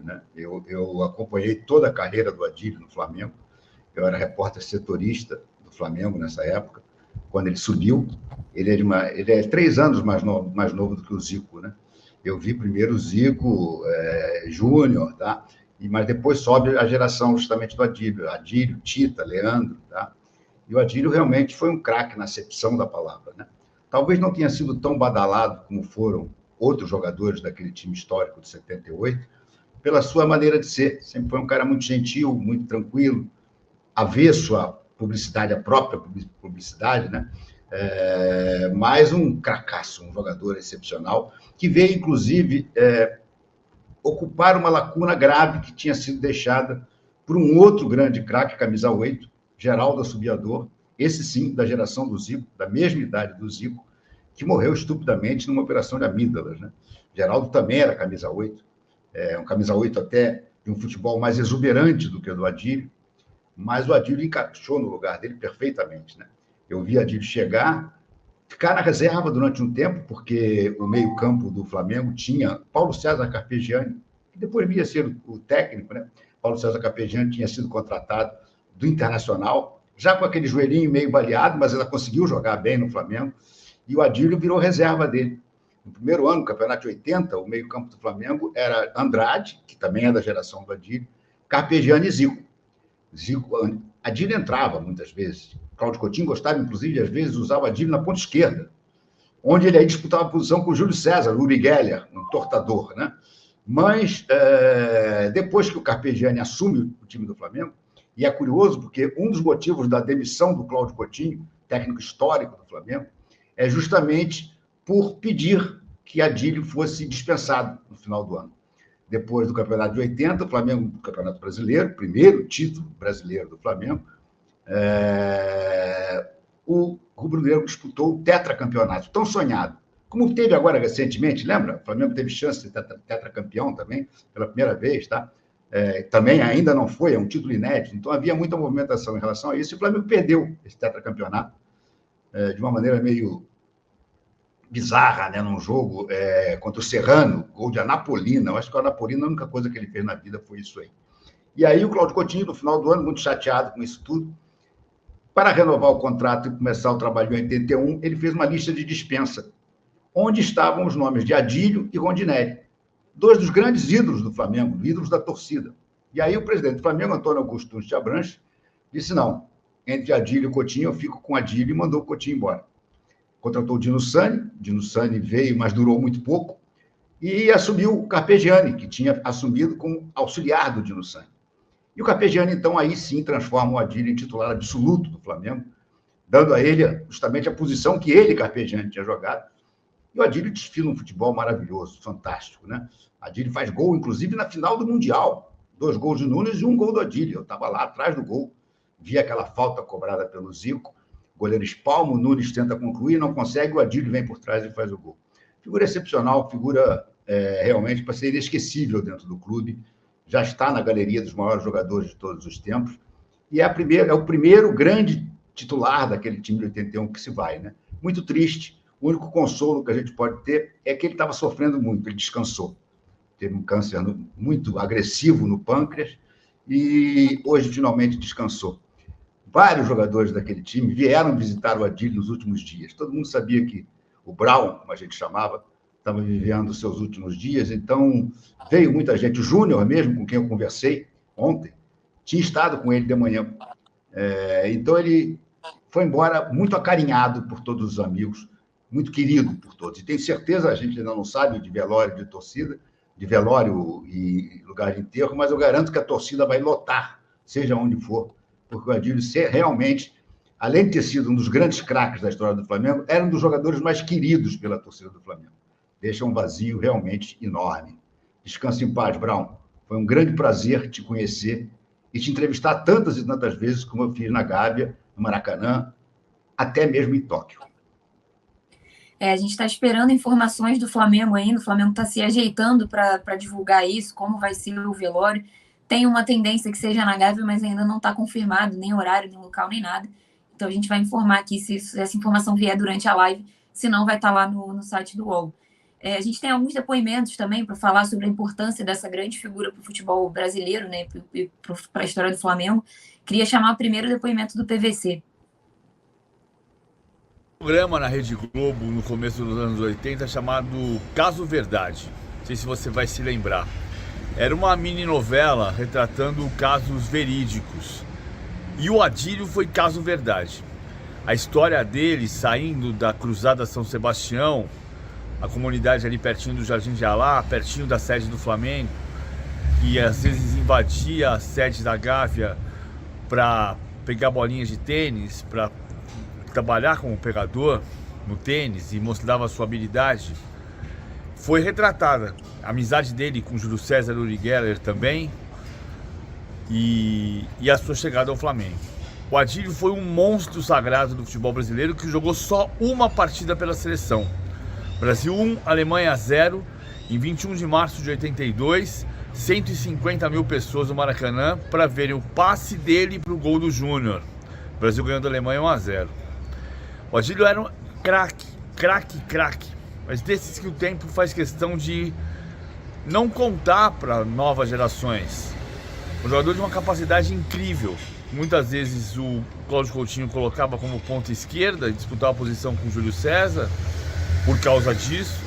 né? Eu acompanhei toda a carreira do Adílio no Flamengo. Eu era repórter setorista do Flamengo nessa época, quando ele subiu. Ele é 3 anos mais novo do que o Zico, né? Eu vi primeiro o Zico Júnior, tá? Mas depois sobe a geração justamente do Adílio, Tita, Leandro, tá? E o Adílio realmente foi um craque na acepção da palavra, né? Talvez não tenha sido tão badalado como foram outros jogadores daquele time histórico de 78, pela sua maneira de ser. Sempre foi um cara muito gentil, muito tranquilo, avesso à publicidade, à própria publicidade, né? Mais um cracaço, um jogador excepcional, que veio, inclusive, ocupar uma lacuna grave que tinha sido deixada por um outro grande craque, camisa 8, Geraldo Assobiador, esse sim, da geração do Zico, da mesma idade do Zico, que morreu estupidamente numa operação de amígdalas, né? Geraldo também era camisa 8, um camisa 8 até de um futebol mais exuberante do que o do Adílio, mas o Adílio encaixou no lugar dele perfeitamente, né? Eu vi Adílio chegar, ficar na reserva durante um tempo, porque o meio-campo do Flamengo tinha Paulo César Carpegiani, que depois viria a ser o técnico, né? Paulo César Carpegiani tinha sido contratado do Internacional, já com aquele joelhinho meio baleado, mas ela conseguiu jogar bem no Flamengo, e o Adílio virou reserva dele. No primeiro ano, no campeonato de 80, o meio-campo do Flamengo era Andrade, que também é da geração do Adílio, Carpegiani e Zico. Adílio entrava muitas vezes. Cláudio Coutinho gostava, inclusive, de, às vezes, usar o Adílio na ponta esquerda, onde ele aí disputava a posição com o Júlio César, o Uri Geller, um tortador, né? Mas, depois que o Carpegiani assume o time do Flamengo, e é curioso porque um dos motivos da demissão do Cláudio Coutinho, técnico histórico do Flamengo, é justamente por pedir que Adílio fosse dispensado no final do ano. Depois do campeonato de 80, o Flamengo, do Campeonato Brasileiro, primeiro título brasileiro do Flamengo, o rubro-negro disputou o tetracampeonato, tão sonhado. Como teve agora recentemente, lembra? O Flamengo teve chance de ser tetracampeão também, pela primeira vez, tá? Também ainda não foi, é um título inédito, então havia muita movimentação em relação a isso, e o Flamengo perdeu esse tetracampeonato de uma maneira meio bizarra, né, num jogo contra o Serrano, gol de Anapolina. Eu acho que o Anapolina, a única coisa que ele fez na vida foi isso aí. E aí o Cláudio Coutinho, no final do ano, muito chateado com isso tudo, para renovar o contrato e começar o trabalho em 81, ele fez uma lista de dispensa, onde estavam os nomes de Adílio e Rondinelli, 2 dos grandes ídolos do Flamengo, ídolos da torcida. E aí o presidente do Flamengo, Antônio Augusto Nunes de Abranches, disse, não, entre Adílio e Coutinho, eu fico com Adílio, e mandou o Coutinho embora. Contratou o Dino Sani veio, mas durou muito pouco, e assumiu o Carpegiani, que tinha assumido como auxiliar do Dino Sani. E o Carpegiani, então, aí sim transforma o Adílio em titular absoluto do Flamengo, dando a ele justamente a posição que ele, Carpegiani, tinha jogado. E o Adílio desfila um futebol maravilhoso, fantástico, né? Adílio faz gol, inclusive, na final do Mundial. 2 gols de Nunes e 1 gol do Adílio. Eu estava lá atrás do gol, vi aquela falta cobrada pelo Zico, o goleiro espalma, o Nunes tenta concluir, não consegue, o Adílio vem por trás e faz o gol. Figura excepcional, figura realmente para ser inesquecível dentro do clube, já está na galeria dos maiores jogadores de todos os tempos, e é o primeiro grande titular daquele time de 81 que se vai, né? Muito triste. O único consolo que a gente pode ter é que ele estava sofrendo muito, ele descansou. Teve um câncer muito agressivo no pâncreas e hoje finalmente descansou. Vários jogadores daquele time vieram visitar o Adílio nos últimos dias. Todo mundo sabia que o Brown, como a gente chamava, estava vivendo os seus últimos dias, então veio muita gente. O Júnior mesmo, com quem eu conversei ontem, tinha estado com ele de manhã. Então ele foi embora muito acarinhado por todos os amigos, muito querido por todos. E tenho certeza, a gente ainda não sabe de velório de torcida, de velório e lugar de enterro, mas eu garanto que a torcida vai lotar, seja onde for, porque o Adílio realmente, além de ter sido um dos grandes craques da história do Flamengo, era um dos jogadores mais queridos pela torcida do Flamengo. Deixa um vazio realmente enorme. Descanse em paz, Brown. Foi um grande prazer te conhecer e te entrevistar tantas e tantas vezes como eu fiz na Gávea, no Maracanã, até mesmo em Tóquio. A gente está esperando informações do Flamengo ainda, o Flamengo está se ajeitando para divulgar isso, como vai ser o velório. Tem uma tendência que seja na Gávea, mas ainda não está confirmado, nem horário, nem local, nem nada. Então a gente vai informar aqui se essa informação vier durante a live, se não vai estar lá no site do UOL. A gente tem alguns depoimentos também para falar sobre a importância dessa grande figura para o futebol brasileiro, né, e para a história do Flamengo. Queria chamar primeiro o depoimento do PVC. Programa na Rede Globo no começo dos anos 80 chamado Caso Verdade. Não sei se você vai se lembrar. Era uma mini novela retratando casos verídicos. E o Adílio foi caso verdade. A história dele saindo da Cruzada São Sebastião, a comunidade ali pertinho do Jardim de Alá, pertinho da sede do Flamengo, e às vezes invadia a sede da Gávea para pegar bolinhas de tênis, para trabalhar como pegador no tênis e mostrava a sua habilidade, foi retratada. A amizade dele com Júlio César Uri Geller também e a sua chegada ao Flamengo. O Adílio foi um monstro sagrado do futebol brasileiro que jogou só uma partida pela seleção. Brasil 1, Alemanha 0, em 21 de março de 82, 150 mil pessoas no Maracanã para verem o passe dele para o gol do Júnior. O Brasil ganhando a Alemanha 1-0. O Adílio era um craque, mas desses que o tempo faz questão de não contar para novas gerações. Um jogador de uma capacidade incrível. Muitas vezes o Cláudio Coutinho colocava como ponta esquerda e disputava a posição com o Júlio César por causa disso.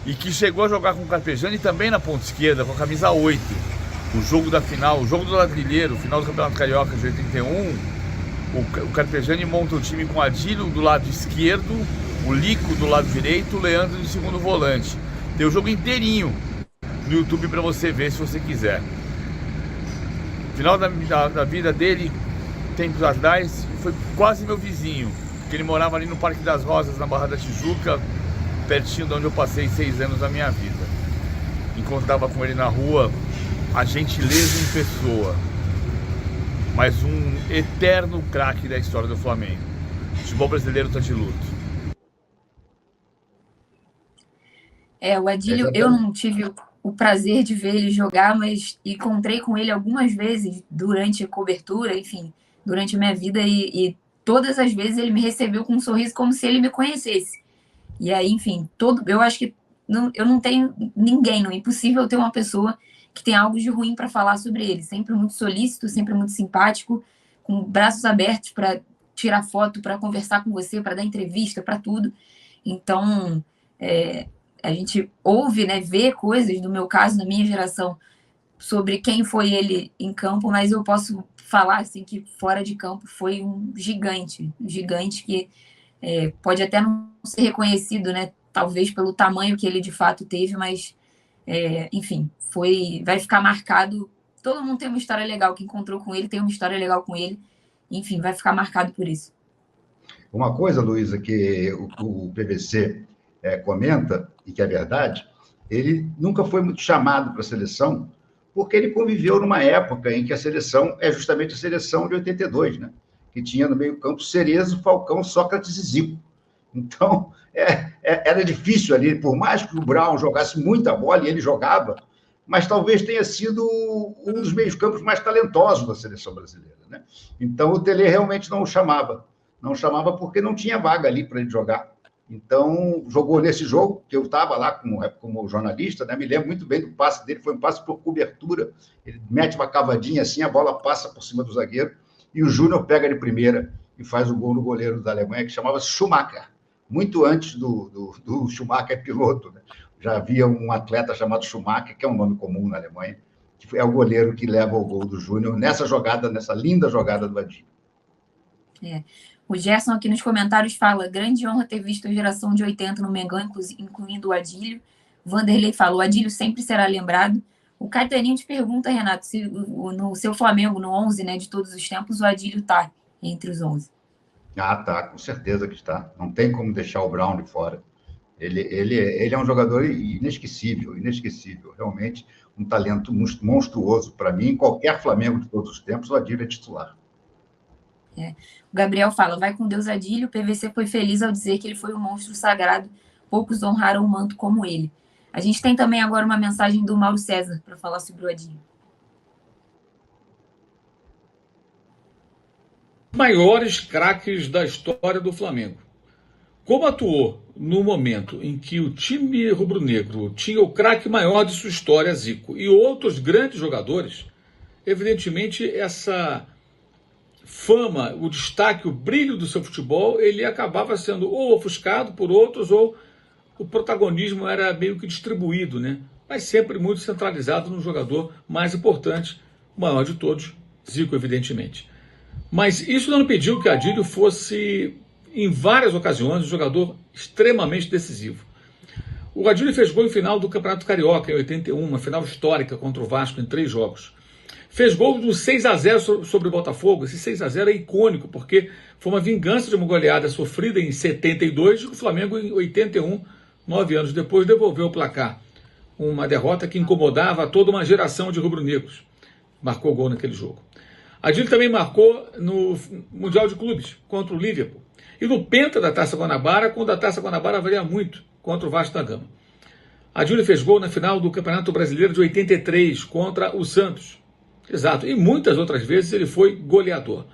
E que chegou a jogar com o Carpegiani também na ponta esquerda, com a camisa 8. O jogo da final, o jogo do Ladrilheiro, o final do Campeonato Carioca de 81. O Carpegiani monta o time com o Adílio do lado esquerdo, o Lico do lado direito, o Leandro de segundo volante. Tem o jogo inteirinho no YouTube para você ver se você quiser. Final da vida dele, tempos atrás, foi quase meu vizinho, porque ele morava ali no Parque das Rosas, na Barra da Tijuca, pertinho de onde eu passei 6 anos da minha vida. Encontrava com ele na rua, a gentileza em pessoa, mas um eterno craque da história do Flamengo. O futebol brasileiro está de luto. O Adílio, eu não tive o prazer de ver ele jogar, mas encontrei com ele algumas vezes durante a cobertura, enfim, durante a minha vida, e todas as vezes ele me recebeu com um sorriso como se ele me conhecesse. E aí, enfim, eu acho que eu não tenho ninguém, não é impossível ter uma pessoa que tem algo de ruim para falar sobre ele. Sempre muito solícito, sempre muito simpático, com braços abertos para tirar foto, para conversar com você, para dar entrevista, para tudo. Então, a gente ouve, né, vê coisas, no meu caso, na minha geração, sobre quem foi ele em campo, mas eu posso falar assim que fora de campo foi um gigante que pode até não ser reconhecido, né, talvez pelo tamanho que ele de fato teve, mas enfim, vai ficar marcado. Todo mundo tem uma história legal, que encontrou com ele tem uma história legal com ele, enfim, vai ficar marcado por isso. Uma coisa, Luísa, que o PVC comenta, e que é verdade, ele nunca foi muito chamado para a seleção, porque ele conviveu numa época em que a seleção é justamente a seleção de 82, né? Que tinha no meio-campo Cerezo, Falcão, Sócrates e Zico. Então, era difícil ali, por mais que o Brown jogasse muita bola, e ele jogava, mas talvez tenha sido um dos meios-campos mais talentosos da seleção brasileira, né? Então, o Tele realmente não o chamava. Não chamava porque não tinha vaga ali para ele jogar. Então, jogou nesse jogo, que eu estava lá como jornalista, né? Me lembro muito bem do passe dele, foi um passe por cobertura. Ele mete uma cavadinha assim, a bola passa por cima do zagueiro, e o Júnior pega de primeira e faz o gol no goleiro da Alemanha, que chamava Schumacher, muito antes do Schumacher piloto, né? Já havia um atleta chamado Schumacher, que é um nome comum na Alemanha, que é o goleiro que leva o gol do Júnior nessa jogada, nessa linda jogada do Adílio. O Gerson aqui nos comentários fala: grande honra ter visto a geração de 80 no Mengão, incluindo o Adílio. Vanderlei fala: o Adílio sempre será lembrado. O Caetaninho te pergunta, Renato, se no seu Flamengo, no 11, né, de todos os tempos, o Adílio está entre os 11. Ah, tá, com certeza que está. Não tem como deixar o Brown de fora. Ele é um jogador inesquecível, realmente um talento monstruoso. Para mim, em qualquer Flamengo de todos os tempos, o Adílio é titular. O Gabriel fala: vai com Deus, Adílio. O PVC foi feliz ao dizer que ele foi um monstro sagrado. Poucos honraram o manto como ele. A gente tem também agora uma mensagem do Mauro César para falar sobre o Adílio. Maiores craques da história do Flamengo. Como atuou no momento em que o time rubro-negro tinha o craque maior de sua história, Zico, e outros grandes jogadores, evidentemente essa fama, o destaque, o brilho do seu futebol, ele acabava sendo ou ofuscado por outros, ou o protagonismo era meio que distribuído, né? Mas sempre muito centralizado no jogador mais importante, o maior de todos, Zico, evidentemente. Mas isso não impediu que Adílio fosse, em várias ocasiões, um jogador extremamente decisivo. O Adílio fez gol em final do Campeonato Carioca, em 81, uma final histórica contra o Vasco em 3 jogos. Fez gol do 6-0 sobre o Botafogo. Esse 6-0 é icônico, porque foi uma vingança de uma goleada sofrida em 72, e o Flamengo, em 81, 9 anos depois, devolveu o placar. Uma derrota que incomodava toda uma geração de rubro-negros. Marcou gol naquele jogo. Adílio também marcou no Mundial de Clubes, contra o Liverpool. E no Penta da Taça Guanabara, quando a Taça Guanabara valia muito, contra o Vasco da Gama. Adílio fez gol na final do Campeonato Brasileiro de 83, contra o Santos. Exato, e muitas outras vezes ele foi goleador.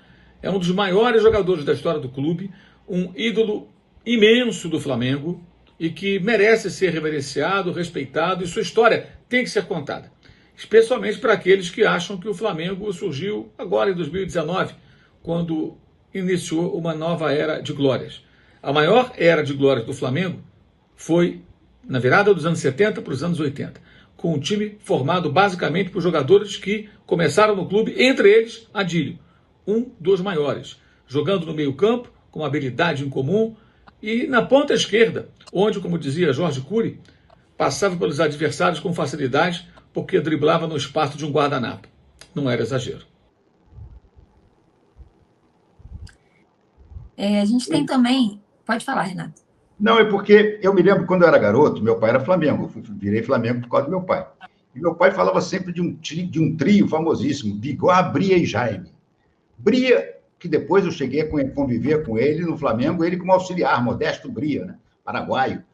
É um dos maiores jogadores da história do clube, um ídolo imenso do Flamengo e que merece ser reverenciado, respeitado, e sua história tem que ser contada. Especialmente para aqueles que acham que o Flamengo surgiu agora em 2019, quando iniciou uma nova era de glórias. A maior era de glórias do Flamengo foi na virada dos anos 70 para os anos 80. Com um time formado basicamente por jogadores que começaram no clube, entre eles Adílio, um dos maiores, jogando no meio-campo, com uma habilidade incomum, e na ponta esquerda, onde, como dizia Jorge Cury, passava pelos adversários com facilidade, porque driblava no espaço de um guardanapo. Não era exagero. A gente tem também... Pode falar, Renato. Não, é porque eu me lembro, quando eu era garoto, meu pai era Flamengo, eu virei Flamengo por causa do meu pai. E meu pai falava sempre de um trio famosíssimo, Bigó, Bria e Jaime. Bria, que depois eu cheguei a conviver com ele no Flamengo, ele como auxiliar, Modesto Bria, né? Paraguaio.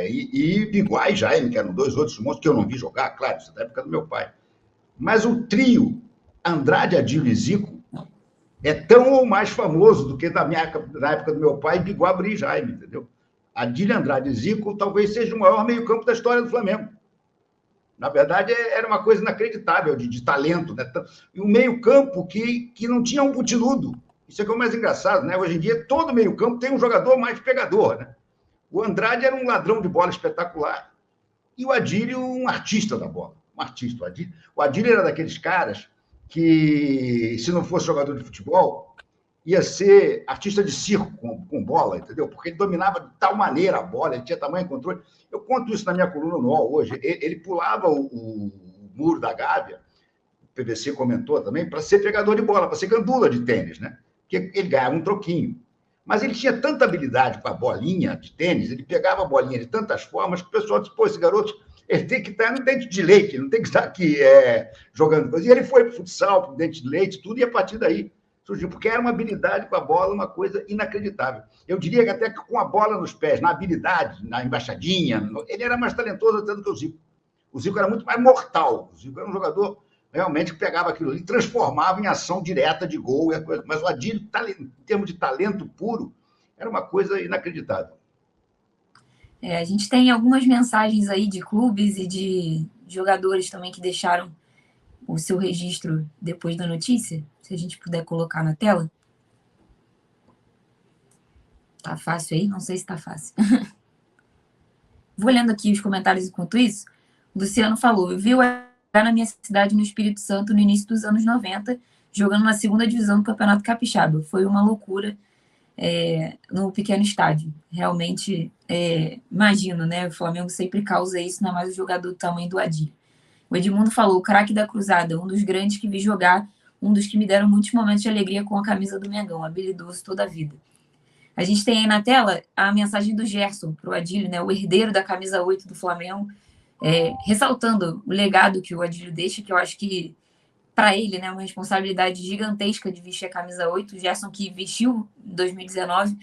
E Bigó e Jaime, que eram 2 outros monstros que eu não vi jogar, claro, isso é da época do meu pai. Mas o trio Andrade, Adílio e Zico é tão ou mais famoso do que na época do meu pai, Bigó, Bria e Jaime, entendeu? Adílio, Andrade e Zico talvez seja o maior meio-campo da história do Flamengo. Na verdade, era uma coisa inacreditável de talento, né? E um meio-campo que não tinha um butiludo. Isso é que é o mais engraçado, né? Hoje em dia, todo meio-campo tem um jogador mais pegador, né? O Andrade era um ladrão de bola espetacular e o Adílio um artista da bola. Um artista. O Adílio era daqueles caras que, se não fosse jogador de futebol, ia ser artista de circo com bola, entendeu? Porque ele dominava de tal maneira a bola, ele tinha tamanho e controle. Eu conto isso na minha coluna no UOL hoje. Ele pulava o muro da Gávea, o PVC comentou também, para ser pegador de bola, para ser gandula de tênis, né? Porque ele ganhava um troquinho. Mas ele tinha tanta habilidade com a bolinha de tênis, ele pegava a bolinha de tantas formas que o pessoal disse, pô, esse garoto, ele tem que estar no dente de leite, ele não tem que estar aqui jogando coisa. E ele foi para o futsal, para o dente de leite, tudo, e a partir daí surgiu, porque era uma habilidade com a bola, uma coisa inacreditável. Eu diria que até que com a bola nos pés, na habilidade, na embaixadinha, ele era mais talentoso até do que o Zico. O Zico era muito mais mortal. O Zico era um jogador realmente que pegava aquilo ali e transformava em ação direta de gol. Mas o Adílio, em termos de talento puro, era uma coisa inacreditável. A gente tem algumas mensagens aí de clubes e de jogadores também que deixaram o seu registro depois da notícia. Se a gente puder colocar na tela. Tá fácil aí? Não sei se tá fácil. Vou lendo aqui os comentários enquanto isso. O Luciano falou, eu vi o na minha cidade, no Espírito Santo, no início dos anos 90, jogando na 2ª divisão do Campeonato Capixaba. Foi uma loucura no pequeno estádio. Realmente, imagino, né? O Flamengo sempre causa isso, não é mais o jogador do tamanho do Adílio. O Edmundo falou, o craque da cruzada, um dos grandes que vi jogar, um dos que me deram muitos momentos de alegria com a camisa do Mengão, habilidoso toda a vida. A gente tem aí na tela a mensagem do Gerson para o Adílio, né? O herdeiro da camisa 8 do Flamengo, ressaltando o legado que o Adílio deixa, que eu acho que, para ele, né, uma responsabilidade gigantesca de vestir a camisa 8. O Gerson que vestiu em 2019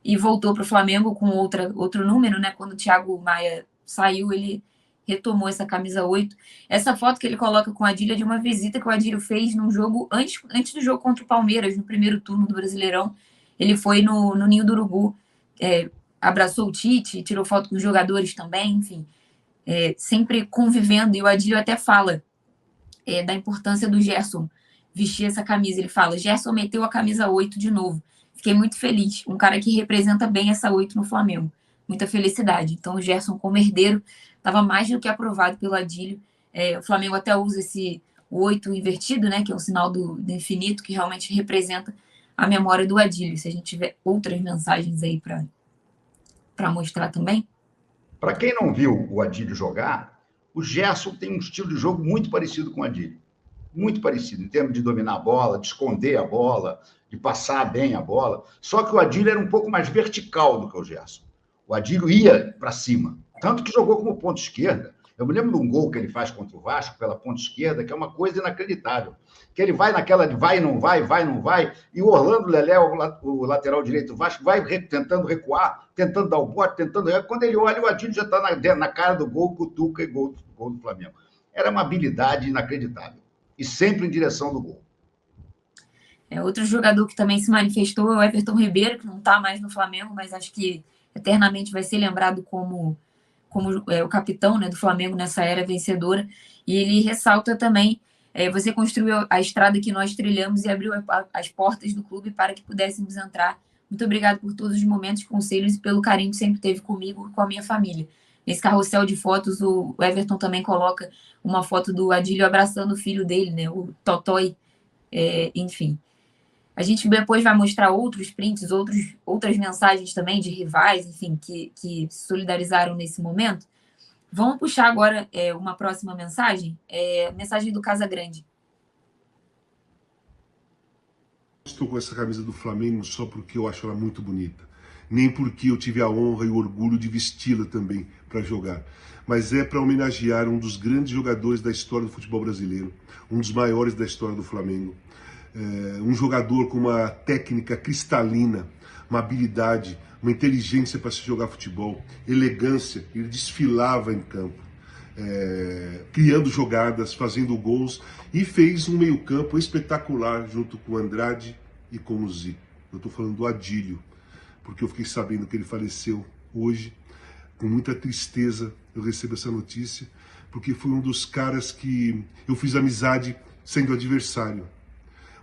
e voltou para o Flamengo com outro número, né? Quando o Thiago Maia saiu, ele retomou essa camisa 8. Essa foto que ele coloca com o Adílio é de uma visita que o Adílio fez num jogo, antes do jogo contra o Palmeiras, no primeiro turno do Brasileirão. Ele foi no Ninho do Urubu abraçou o Tite, tirou foto com os jogadores também, enfim, sempre convivendo. E o Adílio até fala da importância do Gerson vestir essa camisa. Ele fala: Gerson meteu a camisa 8 de novo. Fiquei muito feliz. Um cara que representa bem essa 8 no Flamengo. Muita felicidade. Então, o Gerson, como herdeiro, estava mais do que aprovado pelo Adílio. O Flamengo até usa esse 8 invertido, né, que é o sinal do infinito, que realmente representa a memória do Adílio. Se a gente tiver outras mensagens aí para mostrar também. Para quem não viu o Adílio jogar, o Gerson tem um estilo de jogo muito parecido com o Adílio. Muito parecido, em termos de dominar a bola, de esconder a bola, de passar bem a bola. Só que o Adílio era um pouco mais vertical do que o Gerson. O Adílio ia para cima, tanto que jogou como ponta esquerda. Eu me lembro de um gol que ele faz contra o Vasco, pela ponta esquerda, que é uma coisa inacreditável. Que ele vai naquela de vai, não vai, e o Orlando Lelé, o lateral direito do Vasco, vai tentando recuar, tentando dar o bote, tentando... Quando ele olha, o Adílio já está na cara do gol, cutuca e gol do Flamengo. Era uma habilidade inacreditável. E sempre em direção do gol. Outro jogador que também se manifestou é o Everton Ribeiro, que não está mais no Flamengo, mas acho que eternamente vai ser lembrado como o capitão, né, do Flamengo nessa era vencedora. E ele ressalta também: você construiu a estrada que nós trilhamos e abriu as portas do clube para que pudéssemos entrar. Muito obrigado por todos os momentos, conselhos e pelo carinho que sempre teve comigo e com a minha família. Nesse carrossel de fotos, o Everton também coloca uma foto do Adílio abraçando o filho dele, né, o Totói, enfim. A gente depois vai mostrar outros prints, outras mensagens também de rivais, enfim, que se solidarizaram nesse momento. Vamos puxar agora uma próxima mensagem, mensagem do Casagrande. Estou com essa camisa do Flamengo só porque eu acho ela muito bonita. Nem porque eu tive a honra e o orgulho de vesti-la também para jogar. Mas é para homenagear um dos grandes jogadores da história do futebol brasileiro, um dos maiores da história do Flamengo. Um jogador com uma técnica cristalina, uma habilidade, uma inteligência para se jogar futebol, elegância. Ele desfilava em campo, criando jogadas, fazendo gols, e fez um meio-campo espetacular junto com o Andrade e com o Zico. Eu estou falando do Adílio, porque eu fiquei sabendo que ele faleceu hoje. Com muita tristeza eu recebo essa notícia, porque foi um dos caras que eu fiz amizade sendo adversário.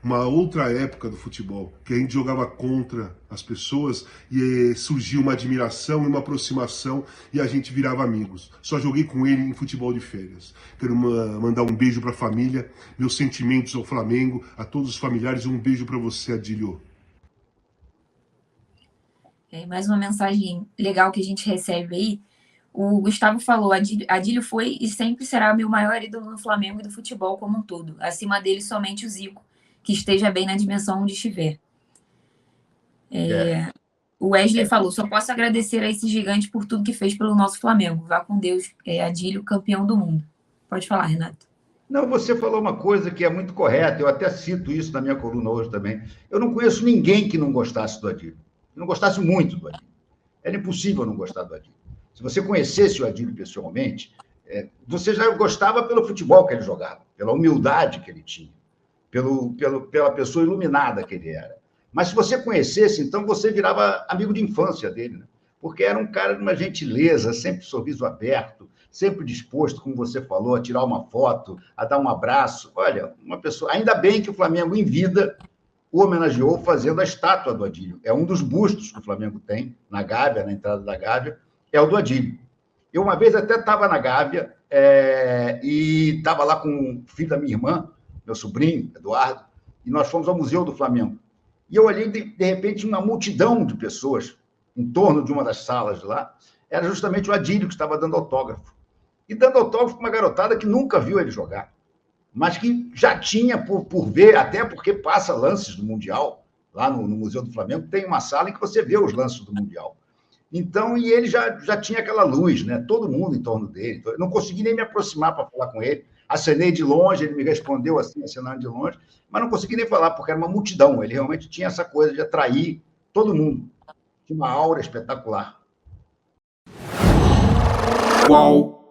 Uma outra época do futebol, que a gente jogava contra as pessoas e surgiu uma admiração e uma aproximação e a gente virava amigos. Só joguei com ele em futebol de férias. Quero mandar um beijo para a família, meus sentimentos ao Flamengo, a todos os familiares, e um beijo para você, Adílio. Mais uma mensagem legal que a gente recebe aí. O Gustavo falou: Adílio foi e sempre será meu maior ídolo no Flamengo e do futebol como um todo. Acima dele, somente o Zico, que esteja bem na dimensão onde estiver. O Wesley falou: só posso agradecer a esse gigante por tudo que fez pelo nosso Flamengo. Vá com Deus, Adílio, campeão do mundo. Pode falar, Renato. Não, você falou uma coisa que é muito correta, eu até cito isso na minha coluna hoje também. Eu não conheço ninguém que não gostasse do Adílio. Que não gostasse muito do Adílio. Era impossível não gostar do Adílio. Se você conhecesse o Adílio pessoalmente, você já gostava pelo futebol que ele jogava, pela humildade que ele tinha, pela pessoa iluminada que ele era. Mas se você conhecesse, então você virava amigo de infância dele, né? Porque era um cara de uma gentileza, sempre sorriso aberto, sempre disposto, como você falou, a tirar uma foto, a dar um abraço. Olha, uma pessoa... Ainda bem que o Flamengo, em vida, o homenageou fazendo a estátua do Adílio. É um dos bustos que o Flamengo tem na Gávea, na entrada da Gávea, é o do Adílio. Eu uma vez até estava na Gávea e estava lá com o filho da minha irmã, meu sobrinho, Eduardo, e nós fomos ao Museu do Flamengo. E eu olhei, de repente, uma multidão de pessoas em torno de uma das salas lá. Era justamente o Adílio que estava dando autógrafo. E dando autógrafo para uma garotada que nunca viu ele jogar, mas que já tinha por ver, até porque passa lances do Mundial, lá no Museu do Flamengo, tem uma sala em que você vê os lances do Mundial. Então, e ele já tinha aquela luz, né? Todo mundo em torno dele. Eu não consegui nem me aproximar para falar com ele. Acenei de longe, ele me respondeu assim, acenando de longe, mas não consegui nem falar, porque era uma multidão. Ele realmente tinha essa coisa de atrair todo mundo. Tinha uma aura espetacular. Qual?